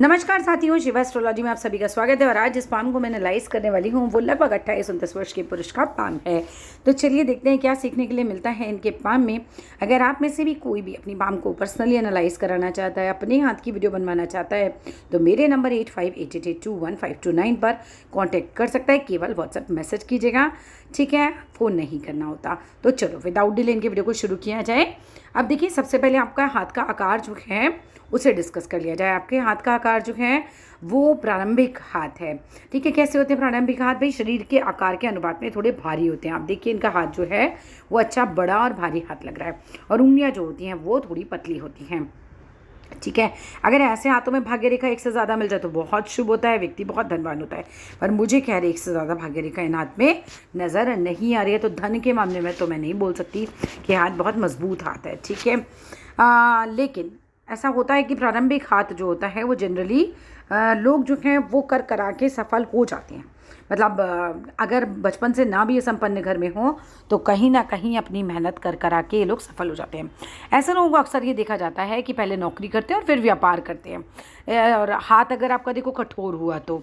नमस्कार साथियों, शिवा एस्ट्रोलॉजी में आप सभी का स्वागत है। और आज जिस पाम को मैं एनालाइज करने वाली हूँ वो लगभग 28-29 वर्ष के पुरुष का पाम है। तो चलिए देखते हैं क्या सीखने के लिए मिलता है इनके पाम में। अगर आप में से भी कोई भी अपनी पाम को पर्सनली एनालाइज कराना चाहता है, अपने हाथ की वीडियो बनवाना चाहता है, तो मेरे नंबर 8588821529 पर कॉन्टैक्ट कर सकता है। केवल व्हाट्सएप मैसेज कीजिएगा, ठीक है, फ़ोन नहीं करना होता। तो चलो विदाउट डिले इनके वीडियो को शुरू किया जाए। अब देखिए, सबसे पहले आपका हाथ का आकार जो है उसे डिस्कस कर लिया जाए। आपके हाथ का आकार जो है वो प्रारंभिक हाथ है, ठीक है। कैसे होते हैं प्रारंभिक हाथ? भाई शरीर के आकार के अनुपात में थोड़े भारी होते हैं। आप देखिए इनका हाथ जो है वो अच्छा बड़ा और भारी हाथ लग रहा है, और उंगलियां जो होती हैं वो थोड़ी पतली होती हैं, ठीक है। अगर ऐसे हाथों में भाग्य रेखा एक से ज़्यादा मिल जाए तो बहुत शुभ होता है, व्यक्ति बहुत धनवान होता है। पर मुझे कह रहे एक से ज़्यादा भाग्य रेखा इन हाथ में नज़र नहीं आ रही है, तो धन के मामले में तो मैं नहीं बोल सकती कि हाथ बहुत मजबूत हाथ है, ठीक है। लेकिन ऐसा होता है कि प्रारंभिक हाथ जो होता है वो जनरली लोग जो हैं वो कर करा के सफल हो जाते हैं। मतलब अगर बचपन से ना भी ये संपन्न घर में हो तो कहीं ना कहीं अपनी मेहनत कर करा के ये लोग सफल हो जाते हैं। ऐसे लोगों को अक्सर ये देखा जाता है कि पहले नौकरी करते हैं और फिर व्यापार करते हैं। और हाथ अगर आपका देखो कठोर हुआ तो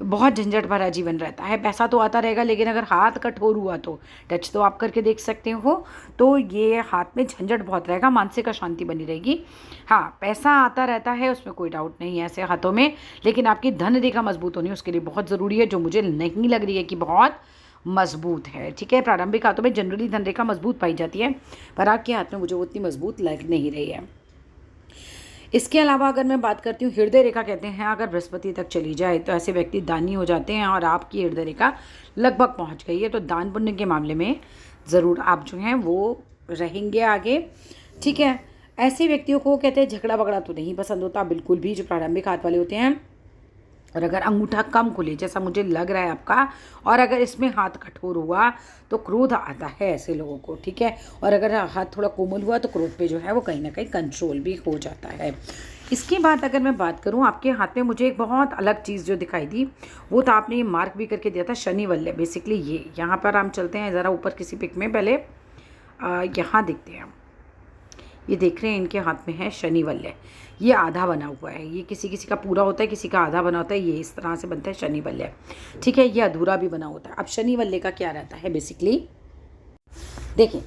बहुत झंझट भरा जीवन रहता है। पैसा तो आता रहेगा, लेकिन अगर हाथ कठोर हुआ तो टच तो आप करके देख सकते हो, तो ये हाथ में झंझट बहुत रहेगा, मानसिक अशांति बनी रहेगी। हाँ, पैसा आता रहता है, उसमें कोई डाउट नहीं है ऐसे हाथों में, लेकिन आपकी धन रेखा मजबूत होनी उसके लिए बहुत ज़रूरी है, जो मुझे नहीं लग रही है कि बहुत मजबूत है, ठीक है। प्रारंभिक हाथों में जनरली धन रेखा मजबूत पाई जाती है, पर आपके हाथ में मुझे वो उतनी मजबूत लग नहीं रही है। इसके अलावा अगर मैं बात करती हूँ, हृदय रेखा कहते हैं अगर बृहस्पति तक चली जाए तो ऐसे व्यक्ति दानी हो जाते हैं, और आपकी हृदय रेखा लगभग पहुँच गई है तो दान पुण्य के मामले में ज़रूर आप जो हैं वो रहेंगे आगे, ठीक है। ऐसे व्यक्तियों को कहते हैं झगड़ा वगड़ा तो नहीं पसंद होता बिल्कुल भी, जो प्रारंभिक हाथ वाले होते हैं। और अगर अंगूठा कम खुले जैसा मुझे लग रहा है आपका, और अगर इसमें हाथ कठोर हुआ तो क्रोध आता है ऐसे लोगों को, ठीक है। और अगर हाथ थोड़ा कोमल हुआ तो क्रोध पे जो है वो कहीं ना कहीं कंट्रोल भी हो जाता है। इसके बाद अगर मैं बात करूं, आपके हाथ में मुझे एक बहुत अलग चीज़ जो दिखाई दी वो था, आपने ये मार्क भी करके दिया था शनि वल्लभ। बेसिकली ये यहाँ पर हम चलते हैं ज़रा ऊपर किसी पिक में, पहले यहाँ देखते हैं। ये देख रहे हैं इनके हाथ में है शनि वल्लभ। ये आधा बना हुआ है, ये किसी किसी का पूरा होता है, किसी का आधा बना होता है, ये इस तरह से बनता है शनि वल्लभ, ठीक है। ये अधूरा भी बना होता है। अब शनि वल्लभ का क्या रहता है बेसिकली, देखिए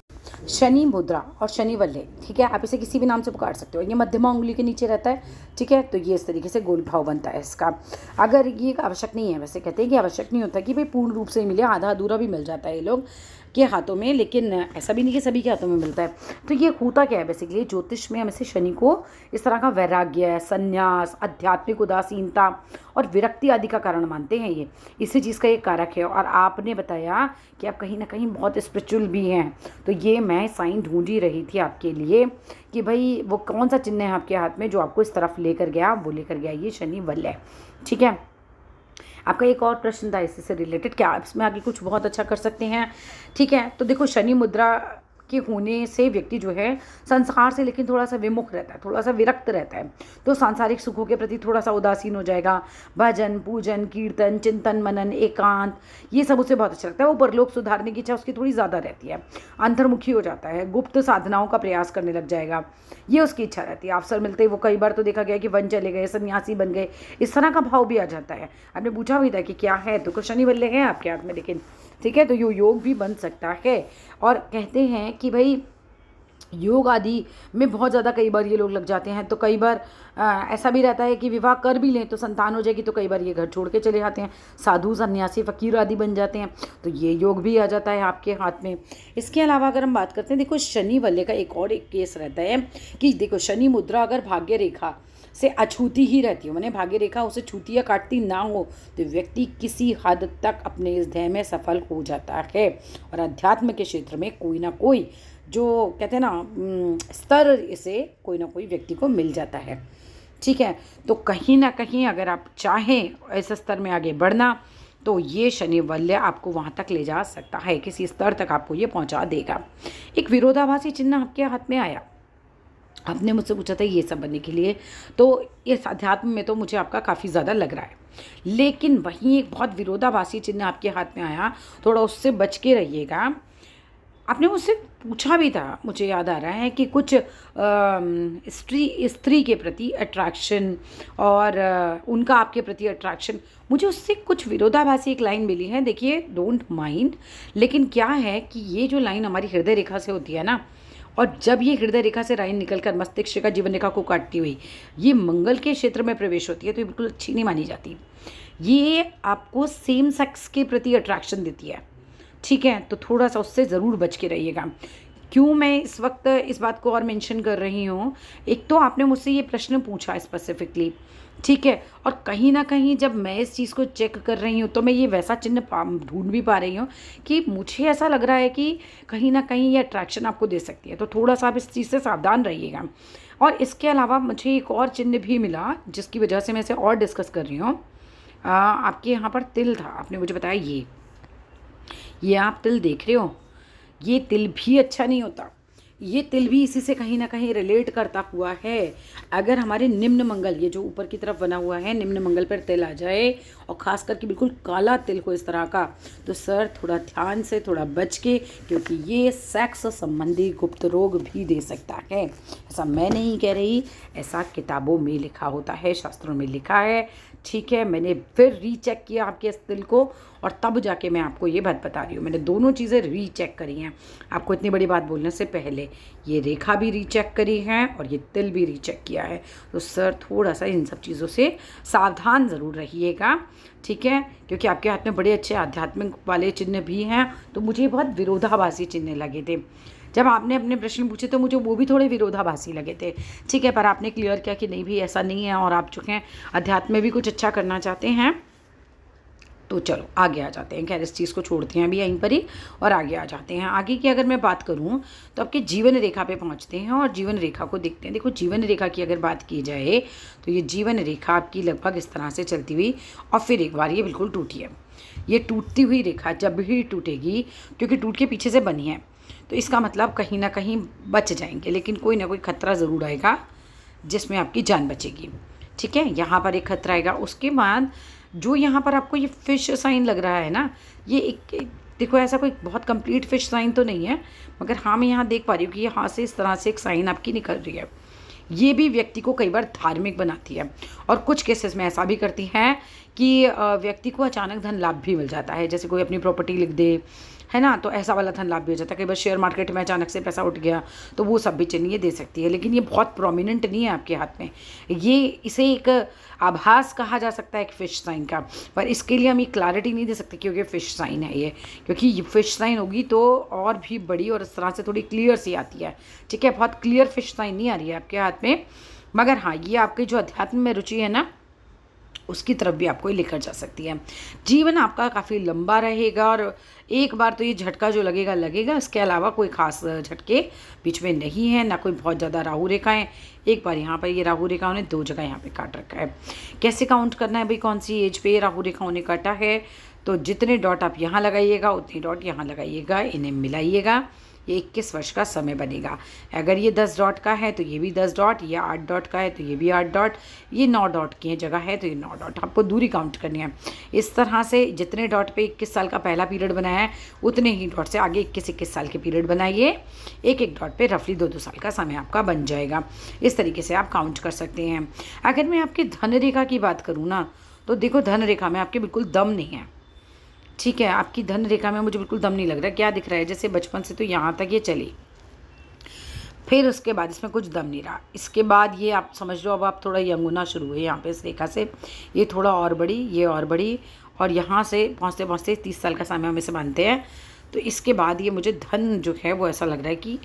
शनि मुद्रा और शनि वल्लभ, ठीक है, आप इसे किसी भी नाम से पुकार सकते हो। ये मध्यमा उंगली के नीचे रहता है, ठीक है। तो ये इस तरीके से गोल भाव बनता है इसका। अगर ये आवश्यक नहीं है, वैसे कहते हैं कि आवश्यक नहीं होता कि भाई पूर्ण रूप से मिले, आधा अधूरा भी मिल जाता है ये लोग के हाथों में, लेकिन ऐसा भी नहीं कि सभी के हाथों में मिलता है। तो ये होता क्या है बेसिकली, ज्योतिष में हम इसे शनि को इस तरह का वैराग्य, संन्यास, आध्यात्मिक उदासीनता और विरक्ति आदि का कारण मानते हैं। ये इसी चीज़ का एक कारक है। और आपने बताया कि आप कहीं ना कहीं बहुत स्पिरिचुअल भी हैं, तो ये मैं साइन ढूंढ ही रही थी आपके लिए कि भाई वो कौन सा चिन्ह है आपके हाथ में जो आपको इस तरफ लेकर गया, वो लेकर गया ये शनि वल्लभ, ठीक है। आपका एक और प्रश्न था इससे रिलेटेड, क्या आप इसमें आगे कुछ बहुत अच्छा कर सकते हैं, ठीक है। तो देखो शनि मुद्रा के होने से व्यक्ति जो है संसार से लेकिन थोड़ा सा विमुख रहता है, थोड़ा सा विरक्त रहता है, तो सांसारिक सुखों के प्रति थोड़ा सा उदासीन हो जाएगा। भजन, पूजन, कीर्तन, चिंतन, मनन, एकांत, ये सब उसे बहुत अच्छा लगता है। वो परलोक सुधारने की इच्छा उसकी थोड़ी ज़्यादा रहती है, अंतर्मुखी हो जाता है, गुप्त साधनाओं का प्रयास करने लग जाएगा, ये उसकी इच्छा रहती है। अवसर मिलते ही वो कई बार तो देखा गया कि वन चले गए, सन्यासी बन गए, इस तरह का भाव भी आ जाता है। आपने पूछा भी था कि क्या है, तो कुछ शनि वल्लभ है आपके हाथ में, लेकिन ठीक है, तो योग भी बन सकता है। और कहते हैं कि भाई योग आदि में बहुत ज़्यादा कई बार ये लोग लग जाते हैं, तो कई बार ऐसा भी रहता है कि विवाह कर भी लें तो संतान हो जाएगी, तो कई बार ये घर छोड़ के चले जाते हैं, साधु सन्यासी फकीर आदि बन जाते हैं, तो ये योग भी आ जाता है आपके हाथ में। इसके अलावा अगर हम बात करते हैं, देखो शनि वल्लभ का एक और एक केस रहता है कि देखो शनि मुद्रा अगर भाग्य रेखा से अछूती ही रहती हो, मैंने भाग्य रेखा उसे छूती या काटती ना हो, तो व्यक्ति किसी हद तक अपने इस ध्येय में सफल हो जाता है, और अध्यात्म के क्षेत्र में कोई ना कोई जो कहते हैं ना स्तर, इसे कोई ना कोई व्यक्ति को मिल जाता है, ठीक है। तो कहीं ना कहीं अगर आप चाहें ऐसे स्तर में आगे बढ़ना, तो ये शनि वल्लभ आपको वहाँ तक ले जा सकता है, किसी स्तर तक आपको ये पहुँचा देगा। एक विरोधाभासी चिन्ह आपके हाथ में आया, आपने मुझसे पूछा था ये सब बनने के लिए, तो इस अध्यात्म में तो मुझे आपका काफ़ी ज़्यादा लग रहा है, लेकिन वहीं एक बहुत विरोधाभासी चिन्ह आपके हाथ में आया, थोड़ा उससे बच के रहिएगा। आपने मुझसे पूछा भी था, मुझे याद आ रहा है कि कुछ स्त्री के प्रति अट्रैक्शन और उनका आपके प्रति अट्रैक्शन, मुझे उससे कुछ विरोधाभासी एक लाइन मिली है। देखिए, डोंट माइंड, लेकिन क्या है कि ये जो लाइन हमारी हृदय रेखा से होती है ना, और जब ये हृदय रेखा से लाइन निकलकर मस्तिष्क का जीवन रेखा को काटती हुई ये मंगल के क्षेत्र में प्रवेश होती है, तो ये बिल्कुल अच्छी नहीं मानी जाती। ये आपको सेम सेक्स के प्रति अट्रैक्शन देती है, ठीक है? तो थोड़ा सा उससे ज़रूर बच के रहिएगा। क्यों मैं इस वक्त इस बात को और मेंशन कर रही हूँ, एक तो आपने मुझसे ये प्रश्न पूछा स्पेसिफिकली, ठीक है? और कहीं ना कहीं जब मैं इस चीज़ को चेक कर रही हूँ तो मैं ये वैसा चिन्ह ढूंढ भी पा रही हूँ कि मुझे ऐसा लग रहा है कि कहीं ना कहीं ये अट्रैक्शन आपको दे सकती है। तो थोड़ा सा आप इस चीज़ से सावधान रहिएगा। और इसके अलावा मुझे एक और चिन्ह भी मिला जिसकी वजह से मैं इसे और डिस्कस कर रही हूँ। आपके यहाँ पर तिल था, आपने मुझे बताया ये आप तिल देख रहे हो, ये तिल भी अच्छा नहीं होता। ये तिल भी इसी से कहीं ना कहीं रिलेट करता हुआ है। अगर हमारे निम्न मंगल, ये जो ऊपर की तरफ बना हुआ है, निम्न मंगल पर तिल आ जाए और ख़ास करके बिल्कुल काला तिल हो इस तरह का, तो सर थोड़ा ध्यान से, थोड़ा बच के, क्योंकि ये सेक्स संबंधी गुप्त रोग भी दे सकता है। ऐसा मैं नहीं कह रही, ऐसा किताबों में लिखा होता है, शास्त्रों में लिखा है, ठीक है? मैंने फिर रीचेक किया आपके इस तिल को और तब जाके मैं आपको ये बात बता रही हूँ। मैंने दोनों चीज़ें रीचेक करी हैं आपको इतनी बड़ी बात बोलने से पहले। ये रेखा भी रीचेक करी है और ये तिल भी रीचेक किया है। तो सर थोड़ा सा इन सब चीज़ों से सावधान ज़रूर रहिएगा, ठीक है? क्योंकि आपके हाथ में बड़े अच्छे आध्यात्मिक वाले चिन्ह भी हैं, तो मुझे बहुत विरोधाभासी चिन्ह लगे थे। जब आपने अपने प्रश्न पूछे तो मुझे वो भी थोड़े विरोधाभासी लगे थे, ठीक है? पर आपने क्लियर किया कि नहीं भी ऐसा नहीं है और आप चुके हैं अध्यात्म में भी कुछ अच्छा करना चाहते हैं। तो चलो आगे आ जाते हैं, खैर इस चीज़ को छोड़ते हैं अभी यहीं पर ही और आगे आ जाते हैं। आगे की अगर मैं बात करूं तो आपके जीवन रेखा पे पहुंचते हैं और जीवन रेखा को देखते हैं। देखो, जीवन रेखा की अगर बात की जाए तो ये जीवन रेखा आपकी लगभग इस तरह से चलती हुई और फिर एक बार ये बिल्कुल टूटी है। ये टूटती हुई रेखा जब भी टूटेगी, क्योंकि टूट के पीछे से बनी है, तो इसका मतलब कहीं ना कहीं बच जाएंगे, लेकिन कोई ना कोई खतरा ज़रूर आएगा जिसमें आपकी जान बचेगी, ठीक है? यहाँ पर एक खतरा आएगा। उसके बाद जो यहाँ पर आपको ये फिश साइन लग रहा है ना, ये एक देखो ऐसा कोई बहुत कंप्लीट फिश साइन तो नहीं है, मगर हाँ मैं यहाँ देख पा रही हूँ कि यहाँ से इस तरह से एक साइन आपकी निकल रही है। ये भी व्यक्ति को कई बार धार्मिक बनाती है और कुछ केसेस में ऐसा भी करती है कि व्यक्ति को अचानक धन लाभ भी मिल जाता है। जैसे कोई अपनी प्रॉपर्टी लिख दे, है ना, तो ऐसा वाला धन लाभ भी हो जाता है। कई बार शेयर मार्केट में अचानक से पैसा उठ गया, तो वो सब भी चिन्ह ये दे सकती है, लेकिन ये बहुत प्रोमिनेंट नहीं है आपके हाथ में। ये इसे एक आभास कहा जा सकता है एक फिश साइन का, पर इसके लिए हम ये क्लैरिटी नहीं दे सकते क्योंकि फिश साइन है ये, क्योंकि ये फिश साइन होगी तो और भी बड़ी और इस तरह से थोड़ी क्लियर सी आती है, ठीक है? बहुत क्लियर फिश साइन नहीं आ रही है आपके हाथ में, मगर हाँ ये आपकी जो अध्यात्म में रुचि है ना, उसकी तरफ भी आपको लेकर जा सकती है। जीवन आपका काफ़ी लंबा रहेगा और एक बार तो ये झटका जो लगेगा लगेगा, इसके अलावा कोई खास झटके बीच में नहीं है, ना कोई बहुत ज़्यादा राहु रेखाएं। एक बार यहाँ पर ये राहु रेखाओं ने 2 जगह यहाँ पे काट रखा है। कैसे काउंट करना है भाई, कौन सी एज पे राहु रेखाओं ने काटा है? तो जितने डॉट आप यहाँ लगाइएगा उतने डॉट यहाँ लगाइएगा, इन्हें मिलाइएगा, ये 21 वर्ष का समय बनेगा। अगर ये 10 डॉट का है तो ये भी 10 डॉट, ये 8 डॉट का है तो ये भी 8 डॉट, ये 9 डॉट की जगह है तो ये 9 डॉट। आपको दूरी काउंट करनी है। इस तरह से जितने डॉट पे 21 साल का पहला पीरियड बनाया है, उतने ही डॉट से आगे 21 साल के पीरियड बनाइए। एक डॉट पे रफली 2 साल का समय आपका बन जाएगा। इस तरीके से आप काउंट कर सकते हैं। अगर मैं आपकी धन रेखा की बात करूँ ना, तो देखो धन रेखा में आपके बिल्कुल दम नहीं है, ठीक है? आपकी धन रेखा में मुझे बिल्कुल दम नहीं लग रहा। क्या दिख रहा है? जैसे बचपन से तो यहाँ तक ये चली, फिर उसके बाद इसमें कुछ दम नहीं रहा। इसके बाद ये आप समझ लो अब आप थोड़ा यंग होना शुरू हुए यहाँ पे इस रेखा से, ये थोड़ा और बड़ी, ये और बड़ी, और यहाँ से पहुँचते पहुँचते 30 साल का समय हम इसे मानते हैं। तो इसके बाद ये मुझे धन जो है वो ऐसा लग रहा है कि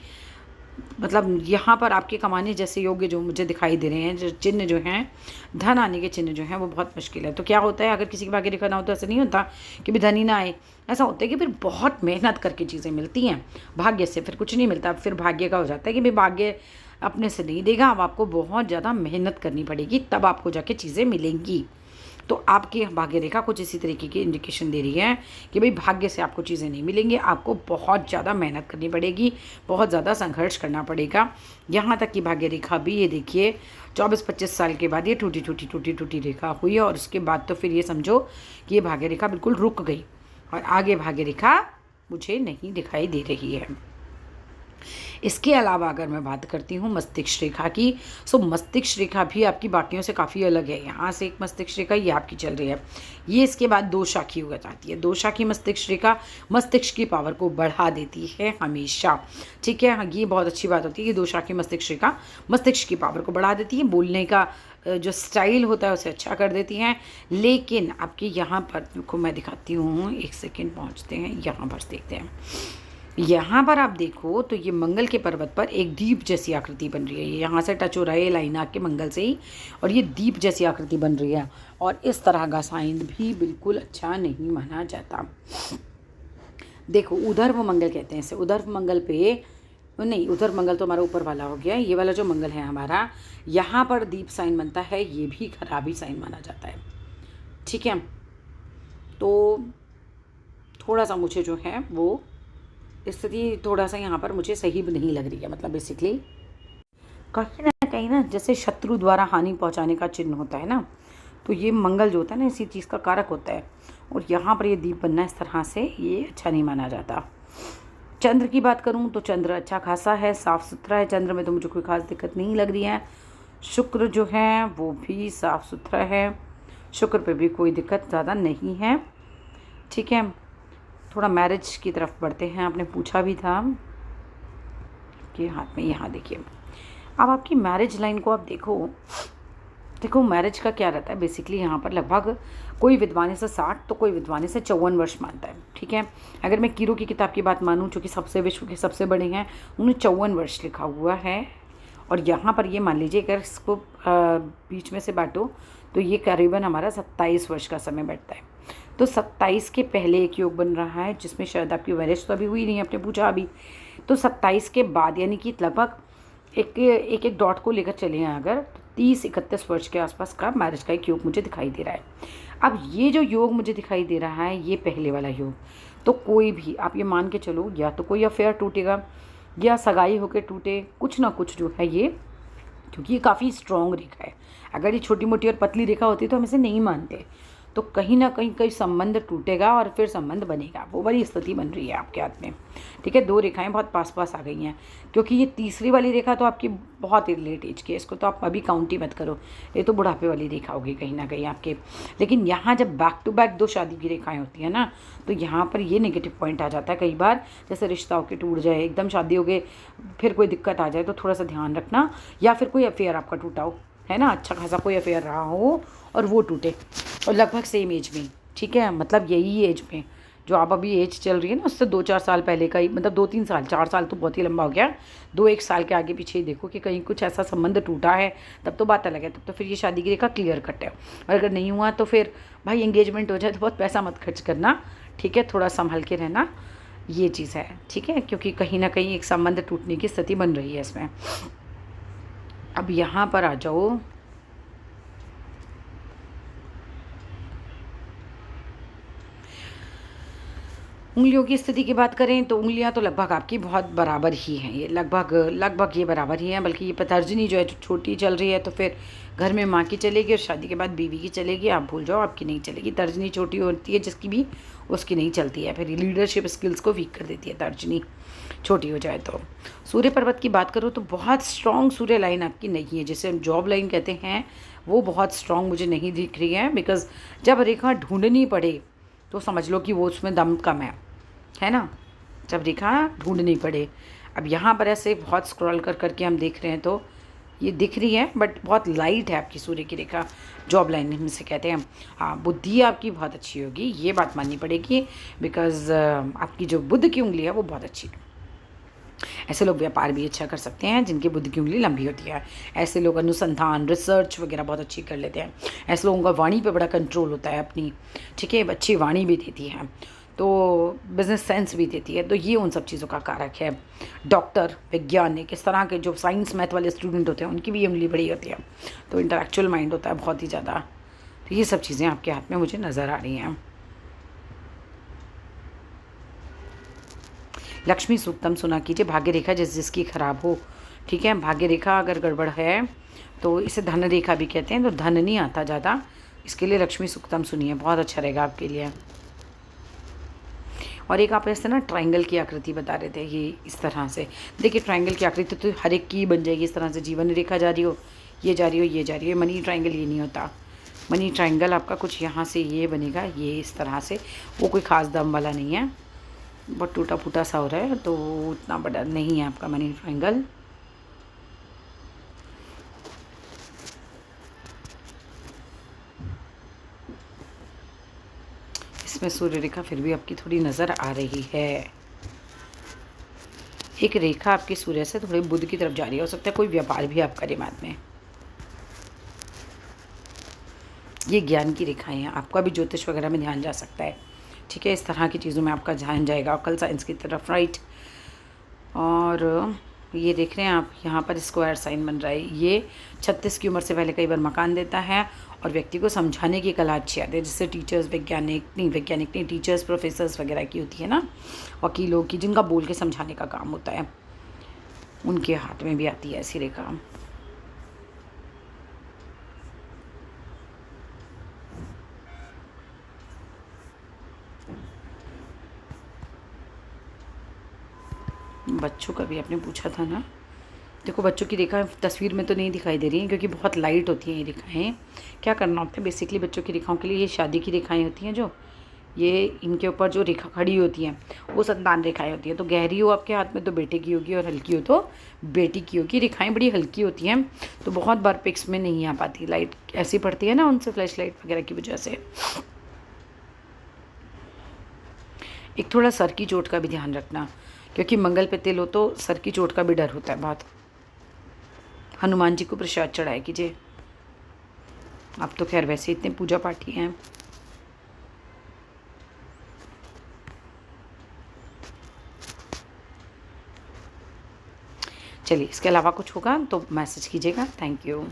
मतलब यहाँ पर आपके कमाने जैसे योग्य जो मुझे दिखाई दे रहे हैं, जो चिन्ह जो हैं, धन आने के चिन्ह जो हैं वो बहुत मुश्किल है। तो क्या होता है, अगर किसी की भाग्य रेखा ना हो तो ऐसा नहीं होता कि भी धन ही ना आए, ऐसा होता है कि फिर बहुत मेहनत करके चीज़ें मिलती हैं। भाग्य से फिर कुछ नहीं मिलता, फिर भाग्य का हो जाता है कि भाई भाग्य अपने से नहीं देगा, अब आपको बहुत ज़्यादा मेहनत करनी पड़ेगी, तब आपको जाके चीज़ें मिलेंगी। तो आपकी भाग्य रेखा कुछ इसी तरीके की इंडिकेशन दे रही है कि भाई भाग्य से आपको चीज़ें नहीं मिलेंगी, आपको बहुत ज़्यादा मेहनत करनी पड़ेगी, बहुत ज़्यादा संघर्ष करना पड़ेगा। यहाँ तक कि भाग्य रेखा भी ये देखिए 24-25 साल के बाद ये टूटी रेखा हुई और उसके बाद तो फिर ये समझो कि ये भाग्य रेखा बिल्कुल रुक गई और आगे भाग्य रेखा मुझे नहीं दिखाई दे रही है। इसके अलावा अगर मैं बात करती हूँ मस्तिष्क रेखा की, सो मस्तिष्क रेखा भी आपकी बाकियों से काफ़ी अलग है। यहाँ से एक मस्तिष्क रेखा ये आपकी चल रही है, ये इसके बाद दो शाखी हो जाती है। दो शाखी मस्तिष्क रेखा मस्तिष्क की पावर को बढ़ा देती है हमेशा, ठीक है। हाँ, ये बहुत अच्छी बात होती है कि दो शाखी मस्तिष्क रेखा मस्तिष्क की पावर को बढ़ा देती है, बोलने का जो स्टाइल होता है उसे अच्छा कर देती हैं। लेकिन आपके यहाँ पर को मैं दिखाती हूँ, एक सेकेंड पहुँचते हैं, यहाँ पर देखते हैं। यहाँ पर आप देखो तो ये मंगल के पर्वत पर एक दीप जैसी आकृति बन रही है। ये यहाँ से टच हो रहा है लाइन आके मंगल से ही, और ये दीप जैसी आकृति बन रही है। और इस तरह का साइन भी बिल्कुल अच्छा नहीं माना जाता। देखो उधर्व मंगल कहते हैं इसे, उधर्व मंगल पे नहीं, उधर मंगल तो हमारा ऊपर वाला हो गया। ये वाला जो मंगल है हमारा, यहाँ पर दीप साइन बनता है, ये भी खराबी साइन माना जाता है, ठीक है। तो थोड़ा सा मुझे जो है वो स्थिति थोड़ा सा यहाँ पर मुझे सही नहीं लग रही है। मतलब बेसिकली कहीं ना कहीं ना जैसे शत्रु द्वारा हानि पहुँचाने का चिन्ह होता है ना, तो ये मंगल जो होता है ना इसी चीज़ का कारक होता है। और यहाँ पर ये दीप बनना इस तरह से ये अच्छा नहीं माना जाता। चंद्र की बात करूँ तो चंद्र अच्छा खासा है, साफ़ सुथरा है। चंद्र में तो मुझे कोई ख़ास दिक्कत नहीं लग रही है। शुक्र जो है वो भी साफ़ सुथरा है, शुक्र पे भी कोई दिक्कत ज़्यादा नहीं है, ठीक है। थोड़ा मैरिज की तरफ बढ़ते हैं। आपने पूछा भी था कि हाथ में, यहाँ देखिए। अब आपकी मैरिज लाइन को आप देखो मैरिज का क्या रहता है बेसिकली। यहाँ पर लगभग कोई विद्वान से 60 तो कोई विद्वान से 54 वर्ष मानता है, ठीक है। अगर मैं कीरो की किताब की बात मानूँ, जो कि सबसे विश्व के सबसे बड़े हैं, उन्होंने 54 वर्ष लिखा हुआ है। और यहाँ पर ये मान लीजिए अगर इसको बीच में से बांटो तो ये करीबन हमारा 27 वर्ष का समय बैठता है। तो 27 के पहले एक योग बन रहा है जिसमें शायद आपकी मैरिज तो अभी हुई नहीं, आपने पूछा अभी। तो 27 के बाद यानी कि लगभग एक डॉट को लेकर चले हैं अगर, 30-31 वर्ष के आसपास का मैरिज का एक योग मुझे दिखाई दे रहा है। अब ये जो योग मुझे दिखाई दे रहा है ये पहले वाला योग, तो कोई भी आप ये मान के चलो, या तो कोई अफेयर टूटेगा या सगाई होकर टूटे, कुछ ना कुछ जो है ये, क्योंकि ये काफ़ी स्ट्रॉन्ग रेखा है। अगर ये छोटी मोटी और पतली रेखा होती तो हम इसे नहीं मानते। तो कहीं ना कहीं कोई संबंध टूटेगा और फिर संबंध बनेगा, वो बड़ी स्थिति बन रही है आपके हाथ में, ठीक है। दो रेखाएं बहुत पास पास आ गई हैं, क्योंकि ये तीसरी वाली रेखा तो आपकी बहुत ही लेट एज की है, इसको तो आप अभी काउंट ही मत करो, ये तो बुढ़ापे वाली रेखा होगी कहीं ना कहीं आपके। लेकिन यहाँ जब बैक टू बैक दो शादी की रेखाएँ होती हैं ना, तो यहाँ पर ये नेगेटिव पॉइंट आ जाता है कई बार। जैसे रिश्ता होकर टूट जाए, एकदम शादी हो गए फिर कोई दिक्कत आ जाए, तो थोड़ा सा ध्यान रखना। या फिर कोई अफेयर आपका टूटा हो, है ना, अच्छा खासा कोई अफेयर रहा हो और वो टूटे, और लगभग सेम एज में, ठीक है। मतलब यही एज में जो आप अभी एज चल रही है ना, उससे 2-4 साल पहले का ही, मतलब 2-3 साल, 4 साल तो बहुत ही लंबा हो गया, 2-1 साल के आगे पीछे ही देखो कि कहीं कुछ ऐसा संबंध टूटा है, तब तो बात अलग है, तब तो फिर ये शादी की रेखा क्लियर कट है। और अगर नहीं हुआ तो फिर भाई एंगेजमेंट हो जाए तो बहुत पैसा मत खर्च करना, ठीक है, थोड़ा संभल के रहना, ये चीज़ है, ठीक है। क्योंकि कहीं ना कहीं एक संबंध टूटने की स्थिति बन रही है इसमें। अब यहाँ पर आ जाओ, उंगलियों की स्थिति की बात करें तो उंगलियां तो लगभग आपकी बहुत बराबर ही हैं, ये लगभग ये बराबर ही हैं। बल्कि ये तर्जनी जो है जो छोटी चल रही है, तो फिर घर में माँ की चलेगी और शादी के बाद बीवी की चलेगी, आप भूल जाओ, आपकी नहीं चलेगी। तर्जनी छोटी होती है जिसकी भी, उसकी नहीं चलती है, फिर लीडरशिप स्किल्स को वीक कर देती है तर्जनी छोटी हो जाए तो। सूर्य पर्वत की बात करो तो बहुत स्ट्रॉन्ग सूर्य लाइन आपकी नहीं है, जिसे हम जॉब लाइन कहते हैं, वो बहुत स्ट्रॉन्ग मुझे नहीं दिख रही है। बिकॉज जब रेखा ढूंढनी पड़े तो समझ लो कि वो उसमें दम कम है ना, जब रेखा ढूंढनी पड़े। अब यहाँ पर ऐसे बहुत स्क्रॉल कर करके हम देख रहे हैं तो ये दिख रही है, बट बहुत लाइट है आपकी सूर्य की रेखा, जॉब लाइन में से कहते हैं। हाँ, बुद्धि आपकी बहुत अच्छी होगी, ये बात माननी पड़ेगी, बिकॉज आपकी जो बुध की उंगली है वो बहुत अच्छी है। ऐसे लोग व्यापार भी अच्छा कर सकते हैं जिनकी बुद्धि की उंगली लंबी होती है। ऐसे लोग अनुसंधान, रिसर्च वगैरह बहुत अच्छी कर लेते हैं। ऐसे लोगों का वाणी पे बड़ा कंट्रोल होता है अपनी, ठीक है, अच्छी वाणी भी देती है, तो बिजनेस सेंस भी देती है, तो ये उन सब चीज़ों का कारक है। डॉक्टर, वैज्ञानिक, इस तरह के जो साइंस मैथ वाले स्टूडेंट होते हैं उनकी भी उंगली बड़ी होती है, तो इंटेलेक्चुअल माइंड होता है बहुत ही ज़्यादा। तो ये सब चीज़ें आपके हाथ में मुझे नज़र आ रही हैं। लक्ष्मी सूक्तम सुना कीजिए। भाग्य रेखा जिसकी खराब हो, ठीक है, भाग्य रेखा अगर गड़बड़ है तो इसे धन रेखा भी कहते हैं, तो धन नहीं आता ज़्यादा, इसके लिए लक्ष्मी सूक्तम सुनिए, बहुत अच्छा रहेगा आपके लिए। और एक आप ऐसे ना ट्रायंगल की आकृति बता रहे थे, ये इस तरह से देखिए ट्रायंगल की आकृति तो हर एक की बन जाएगी इस तरह से, जीवन रेखा जा रही हो, ये जा रही हो, ये जा रही हो। मनी ट्रायंगल ये नहीं होता। मनी ट्रायंगल आपका कुछ यहाँ से ये बनेगा, ये इस तरह से, वो कोई ख़ास दम वाला नहीं है, बहुत टूटा फूटा सा हो रहा है, तो उतना बड़ा नहीं है आपका मनी ट्रायंगल। इसमें सूर्य रेखा फिर भी आपकी थोड़ी नज़र आ रही है। एक रेखा आपकी सूर्य से थोड़ी बुध की तरफ जा रही है, हो सकता है कोई व्यापार भी आप करें बाद में। ये ज्ञान की रेखाएं हैं, आपका भी ज्योतिष वगैरह में ध्यान जा सकता है, ठीक है। इस तरह की चीज़ों में आपका ध्यान जाएगा, कल साइंस की तरफ, राइट। और ये देख रहे हैं आप, यहाँ पर स्क्वायर साइन बन रहा है। ये 36 की उम्र से पहले कई बार मकान देता है और व्यक्ति को समझाने की कला अच्छी आती है, जिससे टीचर्स, वैज्ञानिक नहीं, टीचर्स, प्रोफेसर्स वगैरह की होती है ना, वकीलों की, जिनका बोल के समझाने का काम होता है, उनके हाथ में भी आती है ऐसी रेखा। बच्चों का भी आपने पूछा था ना, देखो बच्चों की रेखा तस्वीर में तो नहीं दिखाई दे रही हैं क्योंकि बहुत लाइट होती हैं ये रेखाएं। क्या करना होता है बेसिकली बच्चों की रेखाओं के लिए, ये शादी की रेखाएं होती हैं जो, ये इनके ऊपर जो रेखा खड़ी होती हैं वो संतान रेखाएं होती हैं। तो गहरी हो आपके हाथ में तो बेटे की होगी और हल्की हो तो बेटी की होगी। रेखाएं बड़ी हल्की होती हैं तो बहुत बार पिक्स में नहीं आ पाती, लाइट ऐसी पड़ती है ना उनसे, फ्लैश लाइट वगैरह की वजह से। एक थोड़ा सर की चोट का भी ध्यान रखना, क्योंकि मंगल पे तिल हो तो सर की चोट का भी डर होता है बहुत। हनुमान जी को प्रसाद चढ़ाया कीजिए। आप तो खैर वैसे इतने पूजा पाठी हैं। चलिए, इसके अलावा कुछ होगा तो मैसेज कीजिएगा। Thank you.